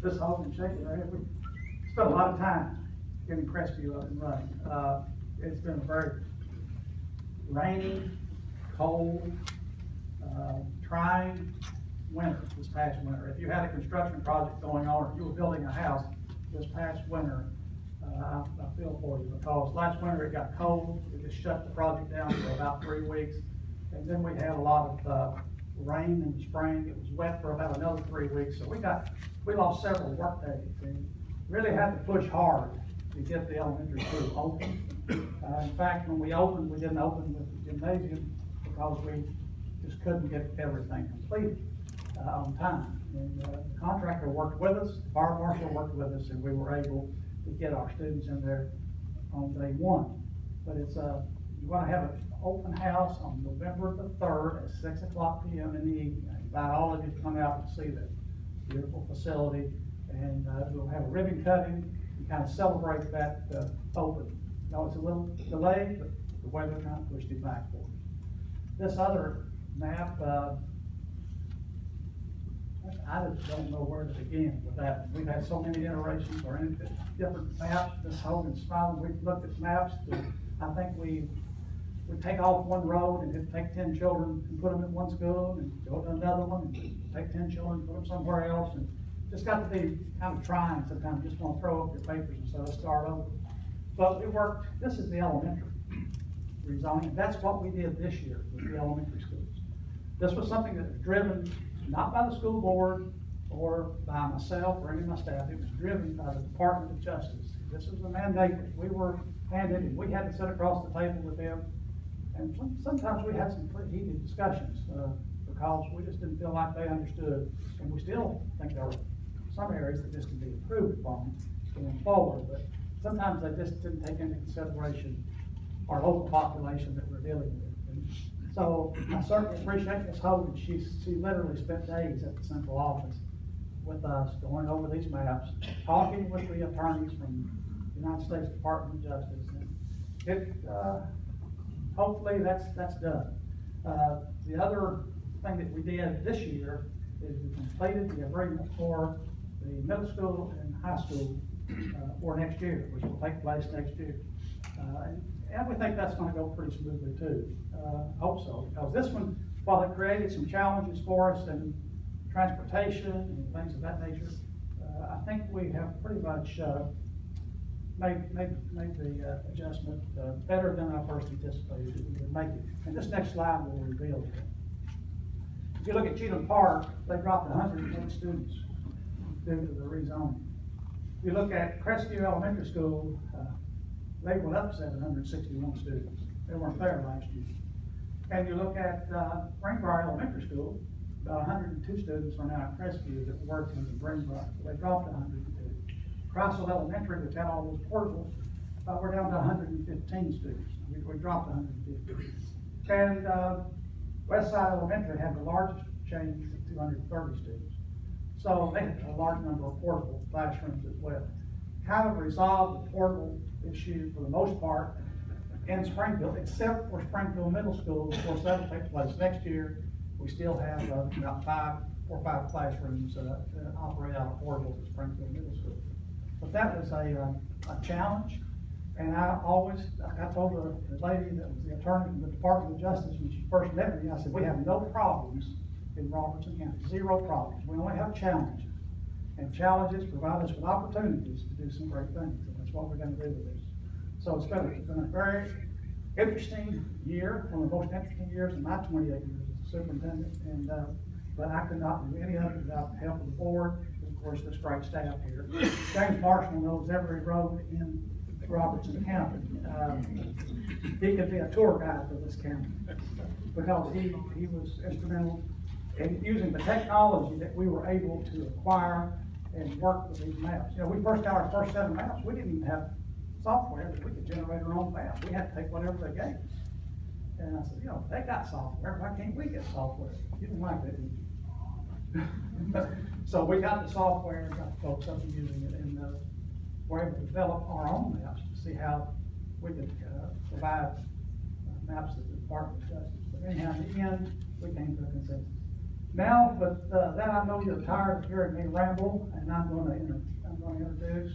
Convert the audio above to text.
this Hogan Shaker area, we spent a lot of time getting Crestview up and running. It's been a very rainy, cold, trying winter this past winter. If you had a construction project going on, or if you were building a house this past winter, I feel for you, because last winter it got cold. It just shut the project down for about 3 weeks. And then we had a lot of rain in the spring. It was wet for about another 3 weeks. So we lost several work days and really had to push hard to get the elementary school open. In fact, when we opened, we didn't open with the gymnasium because we just couldn't get everything completed on time. And the contractor worked with us, the fire marshal worked with us, and we were able to get our students in there on day one. But you want to have an open house on November the 3rd at 6:00 p.m. in the evening. I invite all of you to come out and see that beautiful facility, and we'll have a ribbon cutting and kind of celebrate that opening. It's a little delayed, but the weather kind of pushed it back for us. This other map, I just don't know where to begin with that. We've had so many iterations or different maps. This Hogan Smiling, we've looked at maps. I think we take off one road and then take 10 children and put them in one school and go to another one and take 10 children and put them somewhere else. And just got to be kind of trying sometimes. Just want to throw up your papers and so start over. But we worked, this is the elementary rezoning. That's what we did this year with the elementary schools. This was something that was driven not by the school board or by myself or any of my staff. It was driven by the Department of Justice. This was a mandate that we were handed, and we had to sit across the table with them. And sometimes we had some pretty heated discussions because we just didn't feel like they understood. And we still think there are some areas that just can be improved upon going forward. But sometimes they just didn't take into consideration our local population that we're dealing with. And so I certainly appreciate Ms. Hogan. She literally spent days at the central office with us, going over these maps, talking with the attorneys from the United States Department of Justice. And hopefully that's done. The other thing that we did this year is we completed the agreement for the middle school and high school for next year, which will take place next year. And we think that's going to go pretty smoothly too. Hope so, because this one, while it created some challenges for us in transportation and things of that nature, I think we have pretty much made the adjustment better than I first anticipated that we would make it. And this next slide will reveal it. If you look at Cheatham Park, they dropped 108 students due to the rezoning. If you look at Crestview Elementary School, they went up 761 students. They weren't there last year. And you look at Greenbrier Elementary School, about 102 students are now at Crestview that worked in Greenbrier. So they dropped 102. Crossville Elementary, which had all those portables, we're down to 115 students. We dropped 150. And Westside Elementary had the largest change with 230 students. So they had a large number of portable classrooms as well. Kind of resolved the portable issue for the most part in Springfield, except for Springfield Middle School. Of course, that will take place next year. We still have about 4 or 5 classrooms that operate out of portables at Springfield Middle School. But that was a challenge. And I told the lady that was the attorney in the Department of Justice when she first met me, I said, we have no problems in Robertson County, 0 problems. We only have challenges. And challenges provide us with opportunities to do some great things. And that's what we're going to do with this. So it's been a very interesting year, one of the most interesting years in my 28 years as a superintendent. And but I could not do any of it without the help of the board, and of course this great staff here. James Marshall knows every road in Robertson County. He could be a tour guide for this county because he was instrumental in using the technology that we were able to acquire and work with these maps. You know, we first got our first set of maps. We didn't even have software that we could generate our own map. We had to take whatever they gave us. And I said, you know, they got software. Why can't we get software? You didn't like that, did you? So we got the software and got folks up and using it, and were able to develop our own maps to see how we could provide maps to the Department of Justice. But anyhow, in the end, we came to a consensus. Now, but, that I know you're tired of hearing me ramble, and I'm gonna introduce,